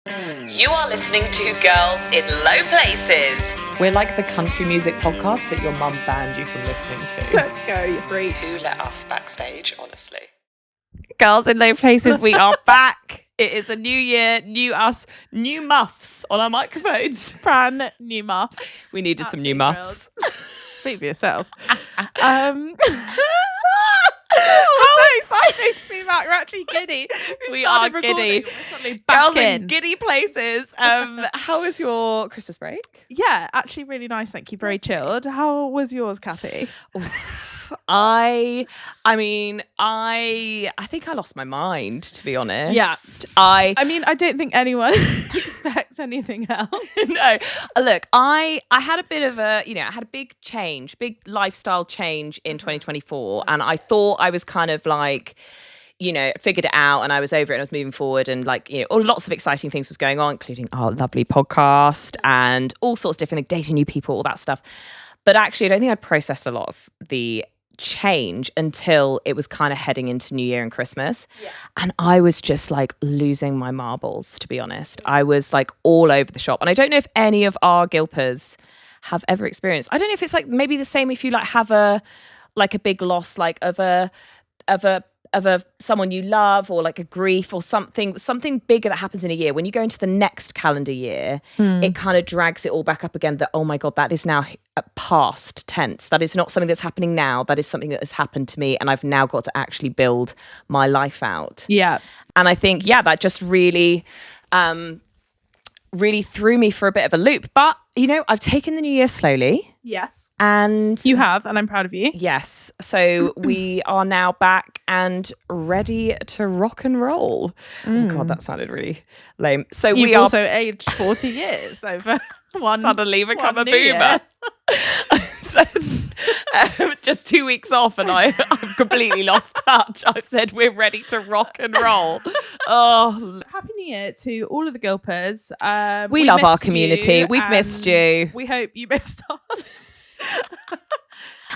You are listening to Girls in Low Places. We're like the country music podcast that your mum banned you from listening to. Let's go, you freak. Who let us backstage, honestly? Girls in Low Places, we are back. It is a new year, new us, new muffs on our microphones. Brand new muff. We needed some new muffs. Speak for yourself. How exciting to be back. We're actually giddy. We are giddy. Girls in giddy places. How was your Christmas break? Yeah, actually really nice. Thank you. Very chilled. How was yours, Kathy? I think I lost my mind, to be honest. Yeah. I mean, I don't think anyone expects anything else. No. Look, I had a bit of a, I had a big lifestyle change in 2024. And I thought I was kind of like, figured it out and I was over it and I was moving forward and lots of exciting things was going on, including our lovely podcast and all sorts of different things, dating new people, all that stuff. But actually, I don't think I'd processed a lot of the change until it was kind of heading into New Year and Christmas. Yeah. And I was just like losing my marbles, to be honest. I was like all over the shop. And I don't know if any of our Gilpers have ever experienced. I don't know if it's like maybe the same if you like have a big loss like of a someone you love or like a grief or something bigger that happens in a year. When you go into the next calendar year, it kind of drags it all back up again that, oh my God, that is now past tense. That is not something that's happening now. That is something that has happened to me and I've now got to actually build my life out. Yeah. And I think, that just really threw me for a bit of a loop. But, I've taken the new year slowly. Yes. And you have, and I'm proud of you. Yes. So we are now back and ready to rock and roll. Oh God, that sounded really lame. So You've also aged 40 years over one. Suddenly become a boomer. Year. So just 2 weeks off and I've completely lost touch. I've said we're ready to rock and roll. Oh, Happy New Year to all of the Gilpers. we love our community. We've missed you. We hope you missed us.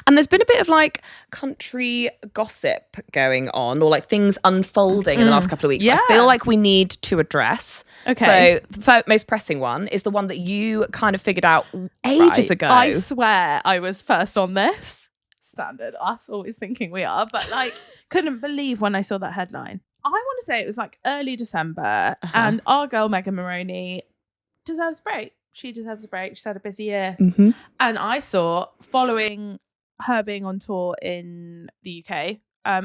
And there's been a bit of like country gossip going on or like things unfolding in the last couple of weeks. Yeah. I feel like we need to address. Okay. So the most pressing one is the one that you kind of figured out ages ago. I swear I was first on this. Standard. Us always thinking we are. But like couldn't believe when I saw that headline. I want to say it was like early December and our girl Megan Moroney deserves a break. She deserves a break. She's had a busy year. Mm-hmm. And I saw, following her being on tour in the UK,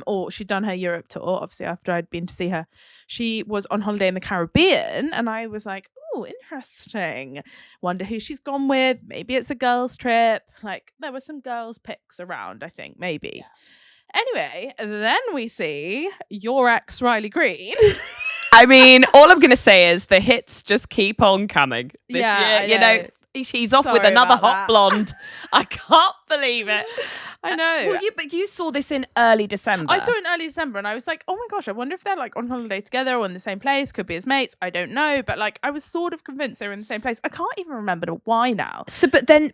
or she'd done her Europe tour, obviously after I'd been to see her, she was on holiday in the Caribbean. And I was like, oh, interesting. Wonder who she's gone with. Maybe it's a girls' trip. Like there were some girls' pics around, I think, maybe. Yeah. Anyway, then we see your ex, Riley Green. I mean, all I'm going to say is the hits just keep on coming this year. She's off with another hot blonde. I can't believe it. I know. Well, but you saw this in early December. I saw it in early December and I was like, oh my gosh, I wonder if they're like on holiday together or in the same place. Could be as mates. I don't know. But like, I was sort of convinced they were in the same place. I can't even remember why now. So, but then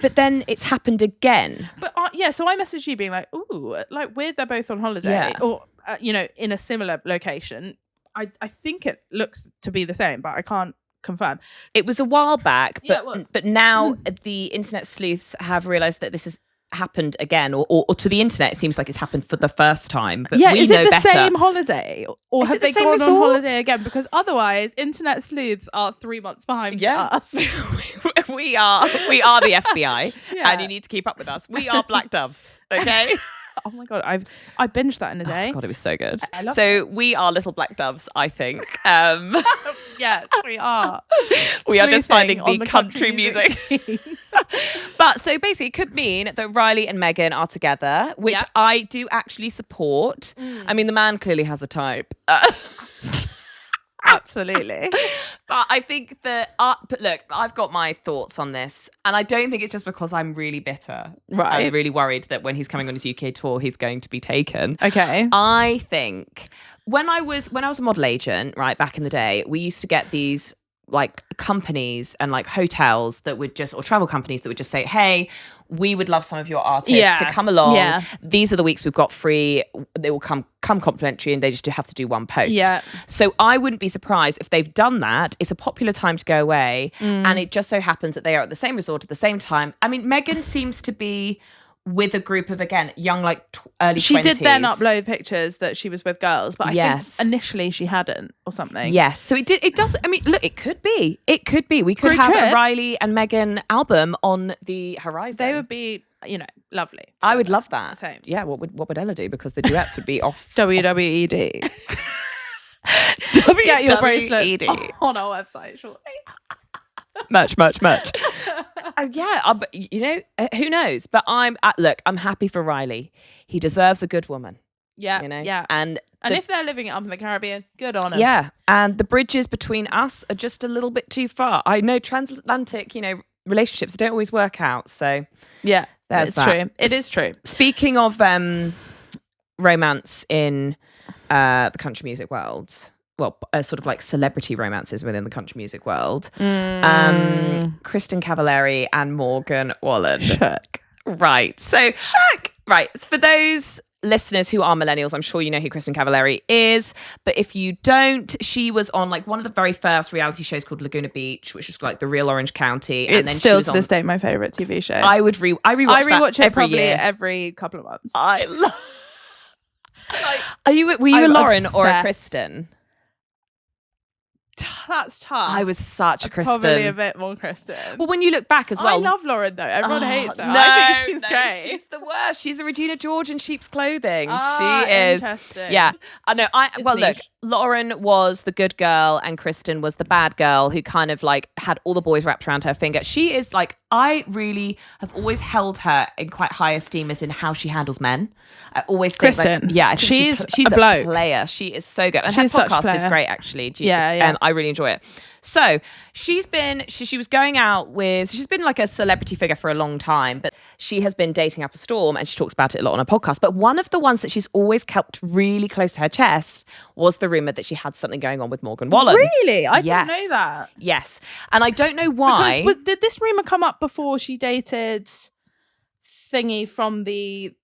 it's happened again. But so I messaged you being like, ooh, like weird they're both on holiday or, in a similar location. I think it looks to be the same, but I can't confirm. It was a while back, but now the internet sleuths have realised that this has happened again, or to the internet it seems like it's happened for the first time. But we is know it the better. Same holiday, or is have they the gone resort? on holiday again? Because otherwise, internet sleuths are 3 months behind us. we are the FBI, Yeah. and you need to keep up with us. We are Black Doves, okay? Oh my God, I binged that in a day. Oh God, it was so good. So we are little Black Doves, I think. Yes, we are. We are just finding on the country music. But so basically, it could mean that Riley and Megan are together, which I do actually support. I mean, the man clearly has a type. Absolutely. But I think that, but look, I've got my thoughts on this, and I don't think it's just because I'm really bitter. Right. I'm really worried that when he's coming on his UK tour, he's going to be taken. Okay. I think when I was a model agent, right, back in the day, we used to get these like companies and like hotels that would just, or travel companies that would just say, hey, we would love some of your artists to come along. Yeah. These are the weeks we've got free. They will come complimentary, and they just have to do one post. Yeah. So I wouldn't be surprised if they've done that. It's a popular time to go away. And it just so happens that they are at the same resort at the same time. I mean, Megan seems to be with a group of, again, young, like early 20s. She did then upload pictures that she was with girls, but I Yes. think initially she hadn't or something. Yes. So it does. I mean, look, it could be. We could Road have trip. a Riley and Megan album on the horizon. They would be, lovely. I would love that. Same. Yeah. What would Ella do? Because the duets would be off. WWED. Get your bracelets on our website shortly. Much. Yeah, but who knows? But I'm happy for Riley. He deserves a good woman. Yeah, Yeah, and if they're living it up in the Caribbean, good on them. Yeah, and the bridges between us are just a little bit too far. I know transatlantic, relationships don't always work out. So yeah, it's true. It is true. Speaking of romance in the country music world. Well, sort of like celebrity romances within the country music world. Kristin Cavallari and Morgan Wallen. Check. Right. So, check. Right. For those listeners who are millennials, I'm sure you know who Kristin Cavallari is. But if you don't, she was on like one of the very first reality shows called Laguna Beach, which was like the real Orange County. And It's then still she was to this day my favourite TV show. I rewatch it every probably year. every couple of months. I love. Were you a Lauren or a obsessed. Kristin? That's tough. I was such a Kristin. Probably a bit more Kristin. Well, when you look back as well. I love Lauren though. Everyone hates her. No, I think she's great. She's the worst. She's a Regina George in sheep's clothing. Ah, she is. interesting. Yeah. I know. Look, niche. Lauren was the good girl and Kristin was the bad girl who kind of like had all the boys wrapped around her finger. She is like, I really have always held her in quite high esteem as in how she handles men. I always think Kristin. I think she's a bloke. player. She is so good. And She's her such a podcast is player. great actually. Yeah. And I really enjoy it. So she was going out with, she's been like a celebrity figure for a long time, but she has been dating up a storm and she talks about it a lot on her podcast. But one of the ones that she's always kept really close to her chest was the rumor that she had something going on with Morgan Wallen. Really? I Yes. didn't know that. Yes. And I don't know why. Because did this rumor come up before she dated thingy from the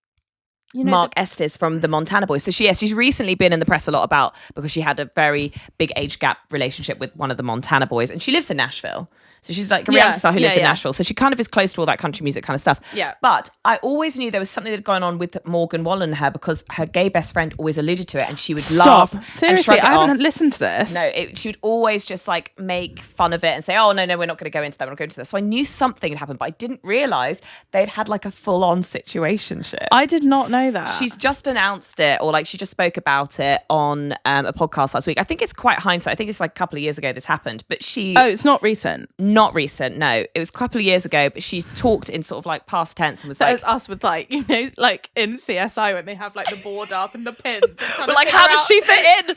Mark Estes from the Montana Boys. So she's recently been in the press a lot about, because she had a very big age gap relationship with one of the Montana Boys, and she lives in Nashville. So she's like a reality star who lives in Nashville. So she kind of is close to all that country music kind of stuff. Yeah. But I always knew there was something that had gone on with Morgan Wallen and her, because her gay best friend always alluded to it, and she would laugh. Seriously, and shrug it I haven't off. listened to this. No, she would always just like make fun of it and say, oh, no, we're not going to go into that. We're not going to go into that. So I knew something had happened, but I didn't realise they'd had like a full-on situationship. I did not know that. She's just announced it, or like she just spoke about it on a podcast last week. I think it's quite hindsight. I think it's like a couple of years ago this happened, but Oh, it's not recent. Not recent, no. It was a couple of years ago, but she talked in sort of like past tense and was So like, it's us with like, like in CSI when they have like the board up and the pins. but like, how does she fit in?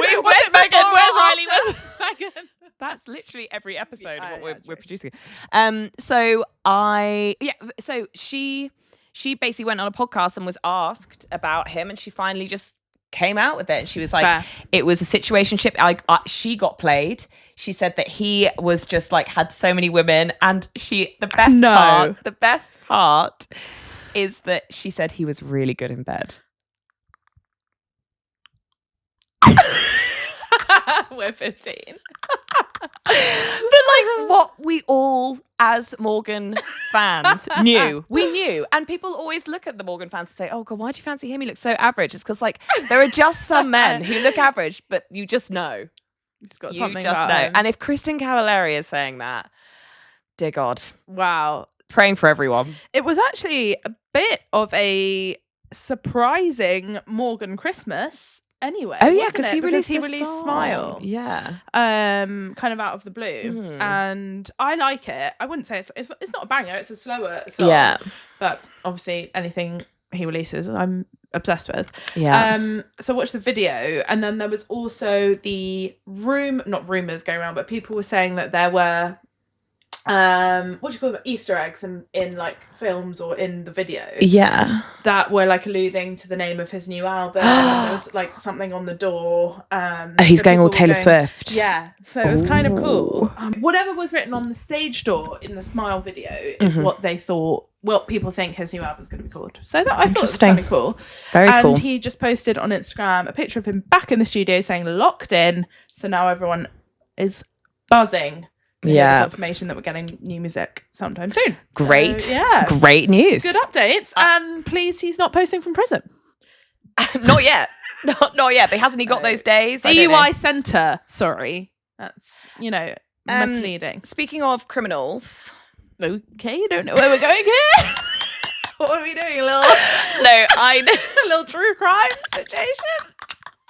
Where's Megan? Where's Riley? Where's Megan? That's literally every episode of what we're true. producing. So she basically went on a podcast and was asked about him, and she finally just came out with it. And she was like, Fair. it was a situationship. She got played. She said that he was just like had so many women, and the best part is that she said he was really good in bed. We're 15. But like what we all as Morgan fans knew, and people always look at the Morgan fans and say, oh god, why do you fancy him? He looks so average. It's because like there are just some men who look average, but you just know. He's got You something just about know. him. And if Kristin Cavallari is saying that, dear God, Wow. praying for everyone. It was actually a bit of a surprising Morgan Christmas anyway. Oh yeah, wasn't it? he released released Smile. Yeah. Kind of out of the blue. Mhm. And I like it. I wouldn't say it's not a banger, it's a slower song. Yeah. But obviously anything he releases I'm obsessed with. Yeah. So watch the video, and then there was also the not rumors going around, but people were saying that there were what do you call them, Easter eggs in like films or in the video. Yeah. That were like alluding to the name of his new album. And there was like something on the door. He's so going all people were Taylor Swift. Yeah. So it was kind of cool. Whatever was written on the stage door in the Smile video is what they thought, what people think his new album is going to be called. So that I thought was kind of cool. Very cool. And he just posted on Instagram a picture of him back in the studio saying locked in. So now everyone is buzzing. Yeah, confirmation that we're getting new music sometime soon. Great. So, yeah, great news. Good updates. And please, he's not posting from prison. Not yet. Not yet. But hasn't he got those days? DUI centre. Sorry, that's misleading. Speaking of criminals, okay, you don't know where we're going here. What are we doing? A little true crime situation.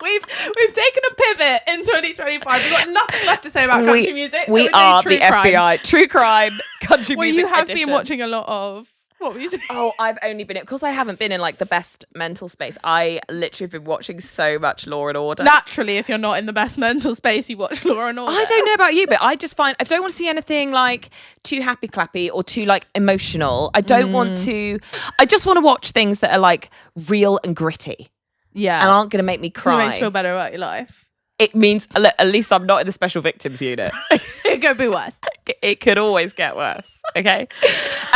We've taken a pivot in 2025. We've got nothing left to say about country music. So we are the FBI. True crime country music. Well, you have edition. been watching a lot of what music? Oh, I've only been because I haven't been in like the best mental space. I literally have been watching so much Law and Order. Naturally, if you're not in the best mental space, you watch Law and Order. I don't know about you, but I just find I don't want to see anything like too happy clappy or too like emotional. I don't want to. I just want to watch things that are like real and gritty. Yeah. And aren't going to make me cry. It makes you feel better about your life. It means at least I'm not in the special victims unit. It could be worse. It could always get worse. Okay.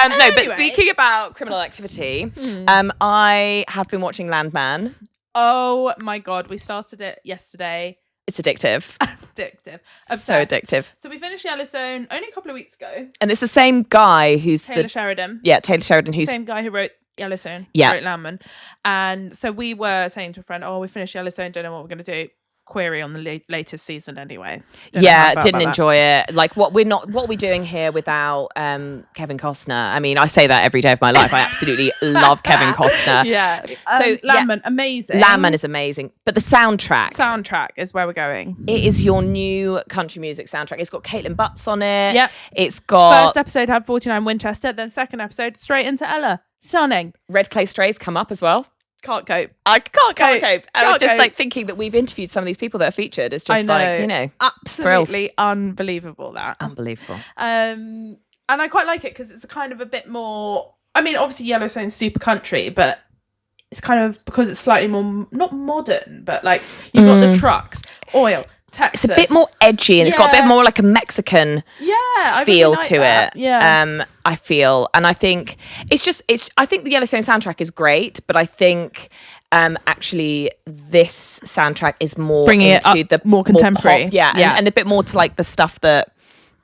Anyway. No, but speaking about criminal activity, I have been watching Landman. Oh my God. We started it yesterday. It's addictive. Obsessed. So addictive. So we finished Yellowstone only a couple of weeks ago. And it's the same guy who's Taylor Sheridan. Yeah, Taylor Sheridan. Who's same guy who wrote Yellowstone. Yeah. Wrote Landman. And so we were saying to a friend, we finished Yellowstone, don't know what we're going to do. Query on the latest season anyway. Didn't enjoy it. Like what we're doing here without Kevin Costner. I mean, I say that every day of my life. I absolutely love Kevin Costner. Yeah. So Landman, amazing. Landman is amazing. But the soundtrack is where we're going. It is your new country music soundtrack. It's got Caitlin Butts on it. Yep. It's got first episode had 49 Winchester, then second episode straight into Ella. Stunning. Red Clay Strays come up as well. Can't cope. I can't cope. And I'm just like thinking that we've interviewed some of these people that are featured. It's just like, absolutely unbelievable that. Unbelievable. And I quite like it because it's a kind of a bit more, I mean, obviously Yellowstone's super country, but it's kind of because it's slightly more, not modern, but like you've got the trucks, oil, Texas. It's a bit more edgy and it's got a bit more like a Mexican feel really like to that. it. Yeah. I feel, and I think I think the Yellowstone soundtrack is great, but I think actually this soundtrack is more bringing it up, the more contemporary. More pop, and a bit more to like the stuff that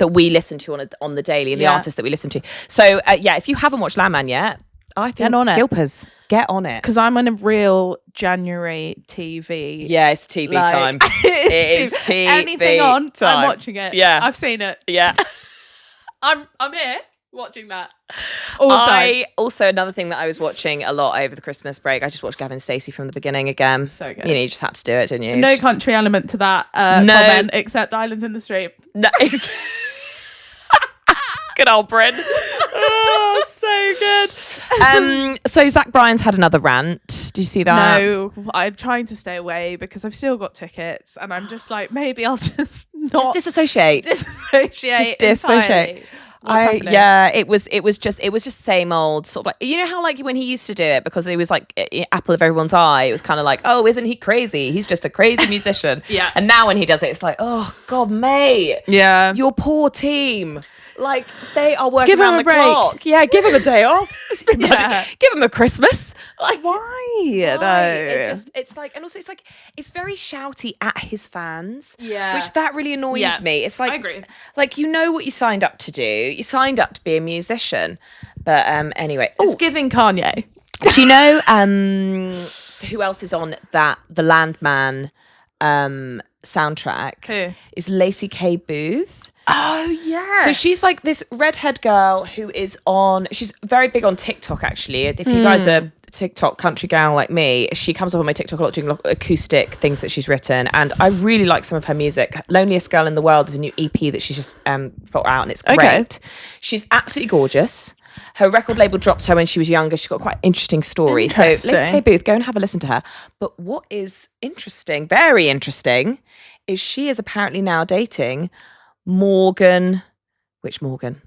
we listen to on the daily and the artists that we listen to. So if you haven't watched Landman yet, I think get on it. Gilpers, get on it. Because I'm on a real January TV. Yeah, it's TV time. It is TV anything on, time. I'm watching it. Yeah. I've seen it. Yeah. I'm here watching that all the time. Also, another thing that I was watching a lot over the Christmas break, I just watched Gavin and Stacey from the beginning again. So good. You just had to do it, didn't you? No country element to that comment, except Islands in the Stream. No, good old Bryn. Oh, so good. So Zach Bryan's had another rant. Did you see that? No, I'm trying to stay away because I've still got tickets, and I'm just like, maybe I'll just not disassociate. Just dissociate. It was just same old sort of like, you know how like when he used to do it because he was like apple of everyone's eye, it was kind of like, oh, isn't he crazy? He's just a crazy musician. Yeah. And now when he does it, it's like, oh God, mate. Yeah. Your poor team. Like they are working give around him the a break. Clock. Yeah, give him a day off. Give him a Christmas. Like why? Though? It's like, and also it's like it's very shouty at his fans. Yeah, which that really annoys me. It's like, I agree. Like you know what you signed up to do. You signed up to be a musician. But anyway, it's giving Kanye. Do you know so who else is on the Landman soundtrack? Who is Lacy K Boo? Oh yeah. So she's like this redhead girl who is she's very big on TikTok actually. If you guys are TikTok country gal like me, she comes up on my TikTok a lot doing acoustic things that she's written, and I really like some of her music. Loneliest Girl in the World is a new EP that she's just put out, and it's great. Okay. She's absolutely gorgeous. Her record label dropped her when she was younger. She's got quite an interesting story. So Lacy K Boo, go and have a listen to her. But what is interesting, very interesting, is she is apparently now dating Morgan. Which Morgan?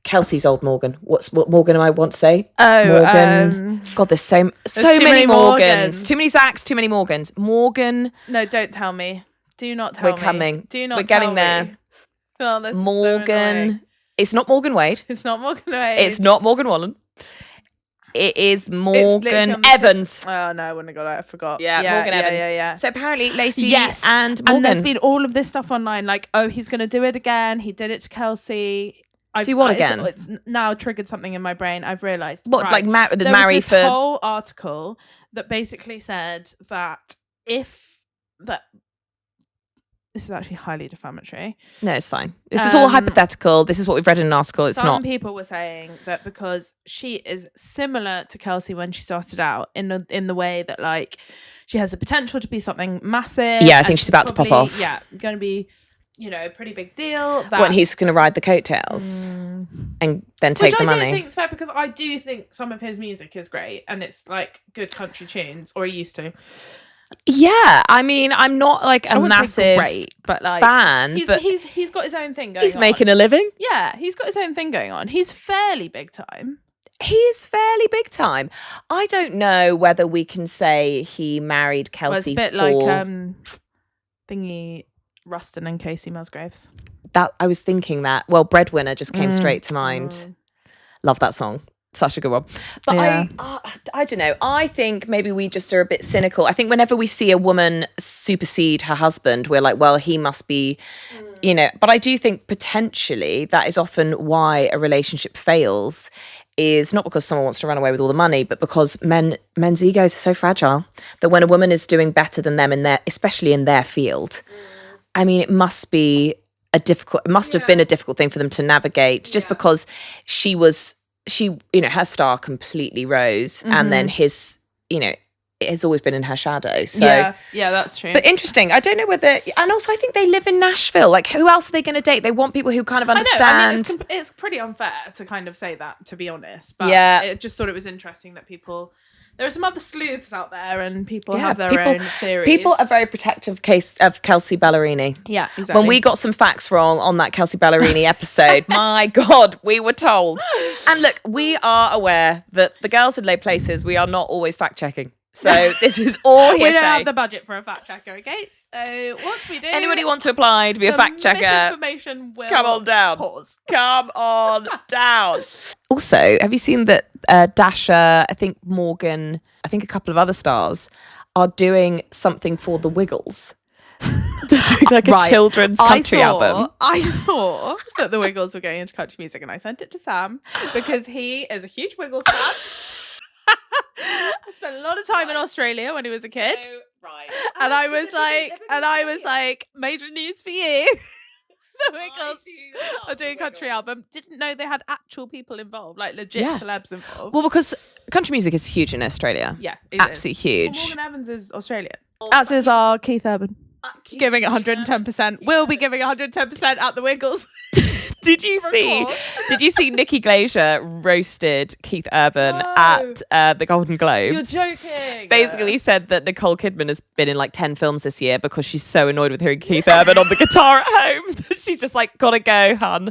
Kelsey's old Morgan. What Morgan I want to say? Oh, Morgan. God, there's so too many many Morgans. Morgans. Too many Zacks, too many Morgans. Morgan. No, don't tell me. Do not tell me. We're coming. Do not We're getting tell there. me. Oh, this is so Morgan. annoying. It's not Morgan Wade. It's not Morgan Wade. It's not Morgan Wallen. It is literally Morgan on the Evans. Oh no, I wouldn't have got it. I forgot. Morgan Evans. Yeah. So apparently Lacy Yes, and Morgan. And there's been all of this stuff online, like, oh, he's going to do it again. He did it to Kelsey. Do what again? It's now triggered something in my brain. I've realised. What, right, like there marry was for... this whole article that basically said that this is actually highly defamatory. No, it's fine. This is all hypothetical. This is what we've read in an article. It's Some not. people were saying that because she is similar to Kelsey when she started out in the way that, like, she has the potential to be something massive. Yeah, I think she's about to pop off. Yeah, going to be, a pretty big deal. When he's going to ride the coattails and then take the money. Which I don't think is fair, because I do think some of his music is great and it's like good country tunes, or he used to. Yeah, I mean, I'm not like a massive fan, he's got his own thing going on. He's making a living. Yeah, he's got his own thing going on. He's fairly big time. He's fairly big time. I don't know whether we can say he married Kelsey. Well, it's a bit like thingy Rustin and Casey Musgraves. That I was thinking that. Well, Breadwinner just came straight to mind. Love that song. Such a good one. But yeah. I don't know. I think maybe we just are a bit cynical. I think whenever we see a woman supersede her husband, we're like, well, he must be, But I do think potentially that is often why a relationship fails, is not because someone wants to run away with all the money, but because men's egos are so fragile that when a woman is doing better than them especially in their field, I mean, it must have been a difficult thing for them to navigate, just because she, her star completely rose, and then his, it has always been in her shadow. So yeah, that's true. But interesting. I don't know whether, and also I think they live in Nashville. Like, who else are they going to date? They want people who kind of understand. I mean, it's pretty unfair to kind of say that, to be honest. But I just thought it was interesting that there are some other sleuths out there, and people have their own theories. People are very protective of Kelsey Ballerini. Yeah, exactly. When we got some facts wrong on that Kelsey Ballerini episode, my God, we were told. And look, we are aware that the girls in low places, we are not always fact checking. So this is all hearsay. We don't have the budget for a fact checker, okay? So once we do, anybody want to apply to be a fact checker? Misinformation will come on down. Pause. Come on down. Also, have you seen that Dasha, I think Morgan, I think a couple of other stars are doing something for the Wiggles? They're doing like a children's country album. I saw that the Wiggles were going into country music, and I sent it to Sam because he is a huge Wiggles fan. I spent a lot of time in Australia when he was a kid. And I was like, major news for you. The Wiggles are doing a country album. Didn't know they had actual people involved, like legit celebs involved. Well, because country music is huge in Australia. Yeah, absolutely huge. Well, Morgan Evans is Australian. As is our Keith Urban. Giving 110%. We'll be giving 110% at the Wiggles. Did you see Nikki Glaser roasted Keith Urban at the Golden Globes? You're joking. Basically said that Nicole Kidman has been in like 10 films this year because she's so annoyed with hearing Keith Urban on the guitar at home. She's just like, gotta go, hun.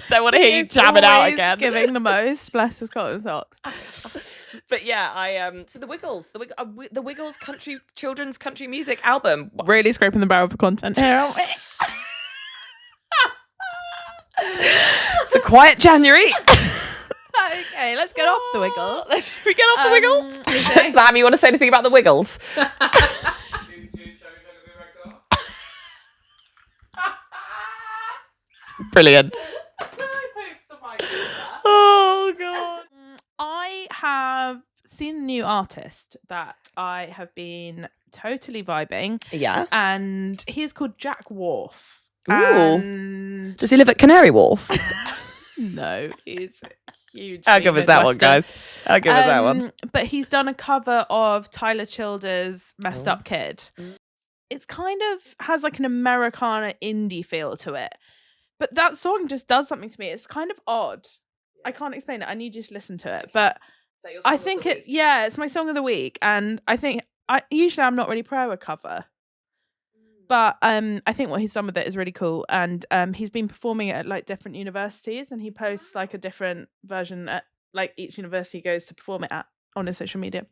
Don't want to hear you jamming out again. Giving the most. Bless his cotton socks. But yeah, so the Wiggles children's country music album. Really scraping the barrel for content here, aren't we? It's a quiet January. Okay, let's get off the Wiggles. Should we get off the Wiggles? Sam, you want to say anything about the Wiggles? Brilliant. Oh God. I have seen a new artist that I have been totally vibing. Yeah. And he is called Jack Wharf. Ooh. And does he live at Canary Wharf? No, he's huge. I'll give us that one, guys. I'll give us that one. But he's done a cover of Tyler Childers' Messed Up Kid. It's kind of has like an Americana indie feel to it. But that song just does something to me. It's kind of odd. I can't explain it. I need you to listen to it. But I think it's my song of the week. And I think usually I'm not really pro a cover. But I think what he's done with it is really cool, and he's been performing it at like different universities, and he posts like a different version at like each university he goes to perform it at on his social media.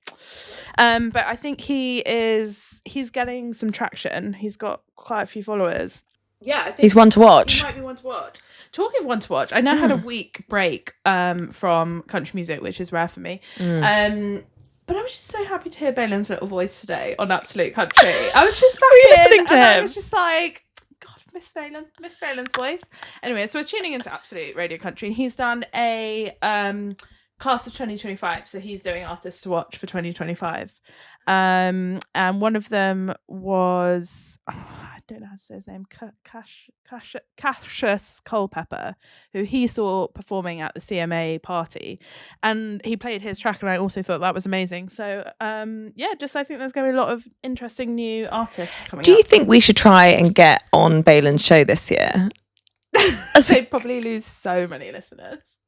But I think he's getting some traction. He's got quite a few followers. Yeah, I think he's one to watch. He might be one to watch. Talking of one to watch, I now had a week break from country music, which is rare for me. But I was just so happy to hear Baylan's little voice today on Absolute Country. I was just listening to him. I was just like, God, miss Baylan's voice. Anyway, so we're tuning into Absolute Radio Country. He's done a class of 2025, so he's doing artists to watch for 2025. And one of them was, I don't know how to say his name, Cassius Culpepper, who he saw performing at the CMA party, and he played his track, and I also thought that was amazing. So I think there's going to be a lot of interesting new artists coming up. Do you think we should try and get on Baylan's show this year? They'd probably lose so many listeners.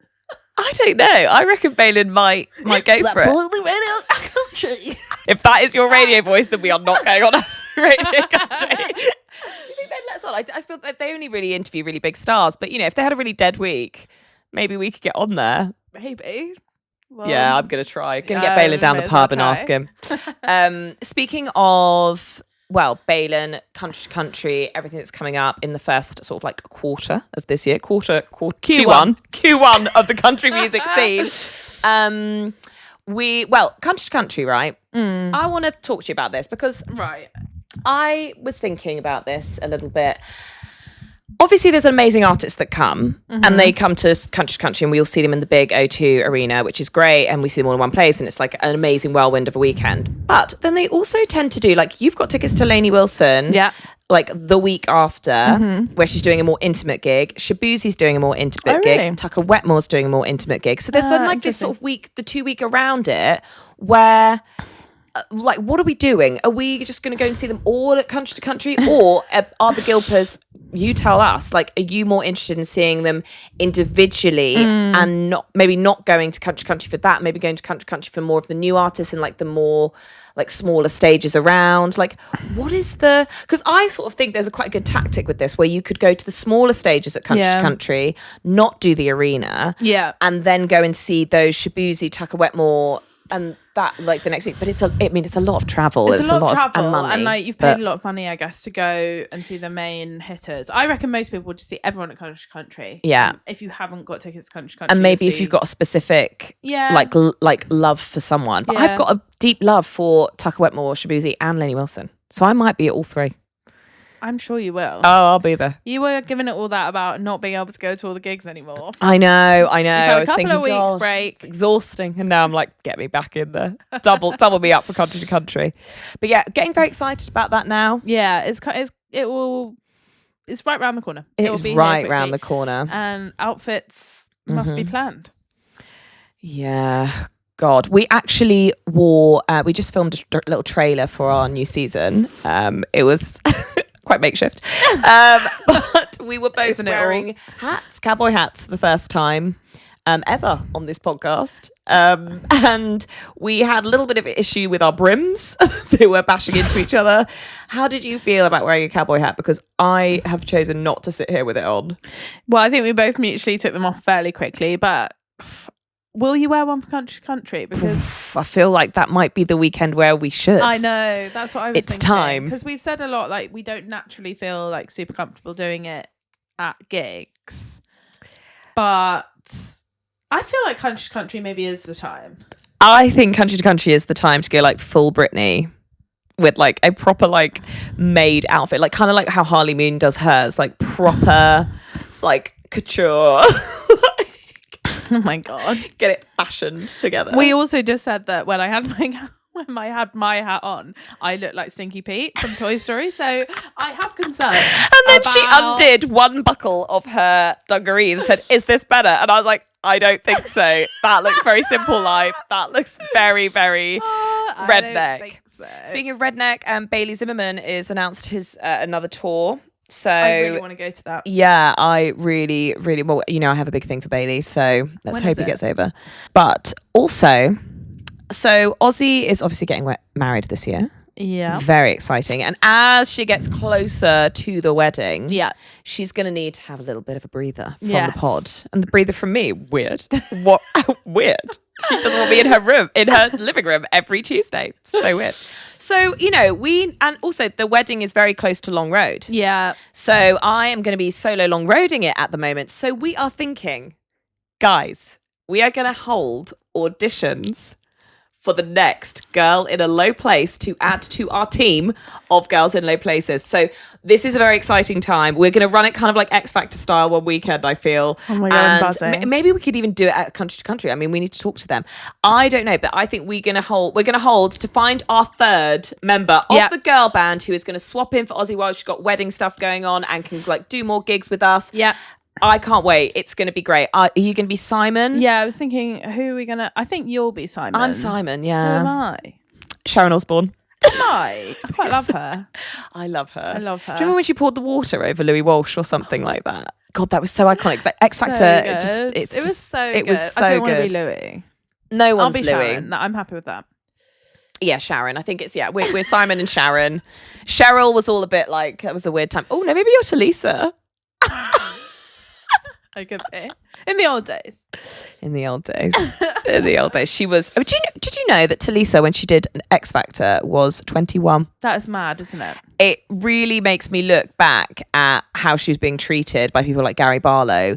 I don't know. I reckon Baylan might go for it. Radio Country. If that is your radio voice, then we are not going on Radio Country. Do you think they'd let us on? I feel that they only really interview really big stars, but if they had a really dead week, maybe we could get on there. Maybe. Well, yeah, I'm gonna try. Gonna get Baylan down the pub and ask him. Speaking of, Baylan, country, everything that's coming up in the first sort of like quarter of this year, Q1 of the country music scene. Country, right? I want to talk to you about this because I was thinking about this a little bit. Obviously, there's amazing artists that come and they come to country and we all see them in the big O2 arena, which is great. And we see them all in one place and it's like an amazing whirlwind of a weekend. But then they also tend to do, like, you've got tickets to Lainey Wilson. Yeah. Like the week after, where she's doing a more intimate gig. Shabuzi's doing a more intimate gig. Tucker Wetmore's doing a more intimate gig. So there's then like this sort of week, the 2 week around it, where like, what are we doing? Are we just going to go and see them all at country to country, or are the Gilpers? You tell us. Like, are you more interested in seeing them individually and not going to country for that? Maybe going to country for more of the new artists and like the more like smaller stages around. Like, what is the? Because I sort of think there's a quite a good tactic with this, where you could go to the smaller stages at country to country, not do the arena, and then go and see those Shabuzi, Tucker Wetmore, and that like the next week. But it's a lot of travel. It's a lot of travel, money, and like you've paid a lot of money, I guess, to go and see the main hitters. I reckon most people would just see everyone at country. Yeah. If you haven't got tickets to country, and maybe if you've got a specific like love for someone. But I've got a deep love for Tucker Wetmore, Shabuzi, and Lainey Wilson, so I might be at all three. I'm sure you will. Oh, I'll be there. You were giving it all that about not being able to go to all the gigs anymore. I know. I was thinking, a couple of weeks break. It's exhausting, and now I'm like, get me back in there. Double me up for country to country. But yeah, getting very excited about that now. Yeah, it's right around the corner. It's right round the corner, and outfits must be planned. Yeah. God, we actually wore. We just filmed a little trailer for our new season. It was. Quite makeshift, but we were both wearing cowboy hats for the first time ever on this podcast, and we had a little bit of an issue with our brims. They were bashing into each other. How did you feel about wearing a cowboy hat? Because I have chosen not to sit here with it on. Well, I think we both mutually took them off fairly quickly, but will you wear one for country? Because I feel like that might be the weekend where we should. I know, that's what I was thinking. It's time. Because we've said a lot, like, we don't naturally feel like super comfortable doing it at gigs. But I feel like country maybe is the time. I think country to country is the time to go like full Britney with like a proper like made outfit. Like kind of like how Harley Moon does hers, like proper like couture. Oh my God. Get it fashioned together. We also just said that when I had my hat on, I looked like Stinky Pete from Toy Story. So I have concerns. And then she undid one buckle of her dungarees and said, "Is this better?" And I was like, I don't think so. That looks very Simple Life. That looks very, very redneck. I don't think so. Speaking of redneck, Bailey Zimmerman is announced his another tour. So I really want to go to that. Yeah, I really, really, well, I have a big thing for Bailey, so let's hope he gets over. But also, so Ozzy is obviously getting married this year. Yeah. Very exciting. And as she gets closer to the wedding, Yeah. she's going to need to have a little bit of a breather from Yes. the pod. And the breather from me, weird. What? Weird. She doesn't want me in her room, in her living room every Tuesday. So weird. So, and also the wedding is very close to Long Road. Yeah. So I am going to be solo long roading it at the moment. So we are thinking, guys, we are going to hold auditions for the next Girl in a Low Place to add to our team of Girls in Low Places. So this is a very exciting time. We're going to run it kind of like X Factor style one weekend, I feel. Oh my God, I'm buzzing. Maybe we could even do it at country to country. I mean, we need to talk to them. I don't know, but I think we're going to hold to find our third member of the girl band who is going to swap in for Ozzy while she's got wedding stuff going on and can like do more gigs with us. Yeah. I can't wait. It's going to be great. Are you going to be Simon? Yeah, I was thinking, who are we going to... I think you'll be Simon. I'm Simon, Who yeah. am I? Sharon Osbourne. I quite love her. I love her. I love her. Do you remember when she poured the water over Louis Walsh or something like that? God, that was so iconic. But X Factor, It was so good. I don't want to be Louis. No one's I'll be Louis. Sharon. No, I'm happy with that. Yeah, Sharon. I think it's, we're Simon and Sharon. Cheryl was all a bit like, that was a weird time. Oh, no, maybe you're Talisa. I could be. In the old days. In the old days. She was... Oh, did you know that Talisa, when she did an X Factor, was 21? That is mad, isn't it? It really makes me look back at how she was being treated by people like Gary Barlow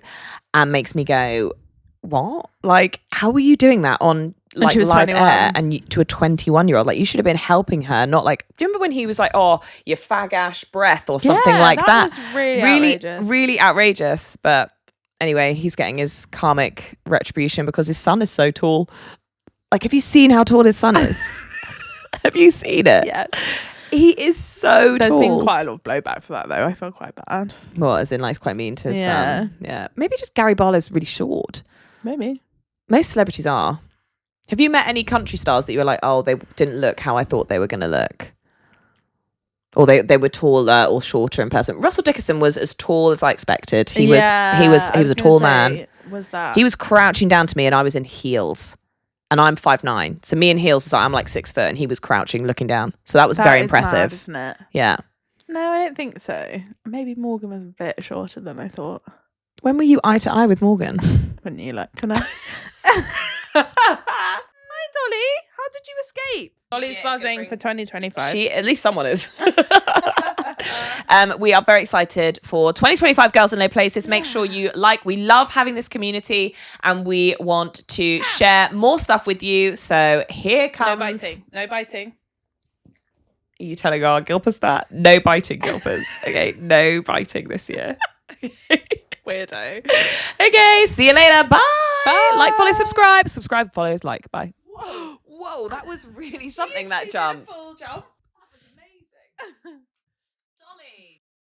and makes me go, what? Like, how were you doing that on like live 21. air and to a 21-year-old? Like, you should have been helping her, not like... Do you remember when he was like, oh, you fag-ash breath or something like that? Was really outrageous. Really outrageous, but... Anyway, he's getting his karmic retribution because his son is so tall. Like, have you seen how tall his son is? Have you seen it? Yes. He is so There's tall. been quite a lot of blowback for that, though. I feel quite bad. Well, as in, like, he's quite mean to his son. Yeah. Maybe just Gary Barlow's really short. Maybe. Most celebrities are. Have you met any country stars that you were like, oh, they didn't look how I thought they were going to look? Or they were taller or shorter in person. Russell Dickerson was as tall as I expected. He was a tall man. Was that? He was crouching down to me and I was in heels. And I'm 5'9". So me in heels is like, I'm like 6 foot and he was crouching looking down. So that was very impressive. Mad, isn't it? Yeah. No, I don't think so. Maybe Morgan was a bit shorter than I thought. When were you eye to eye with Morgan? Wouldn't you like to know? Hi, Dolly. How did you escape? Dolly's buzzing for 2025. At least someone is. We are very excited for 2025 Girls in Low Places. Make sure you we love having this community and we want to share more stuff with you. So here comes... No biting. Are you telling our Gilpers that? No biting, Gilpers. Okay, no biting this year. Weirdo. Okay, see you later. Bye. Bye. Like, follow, subscribe. Subscribe, follows, like. Bye. Whoa, that was really something, that jump. Full jump. That was amazing.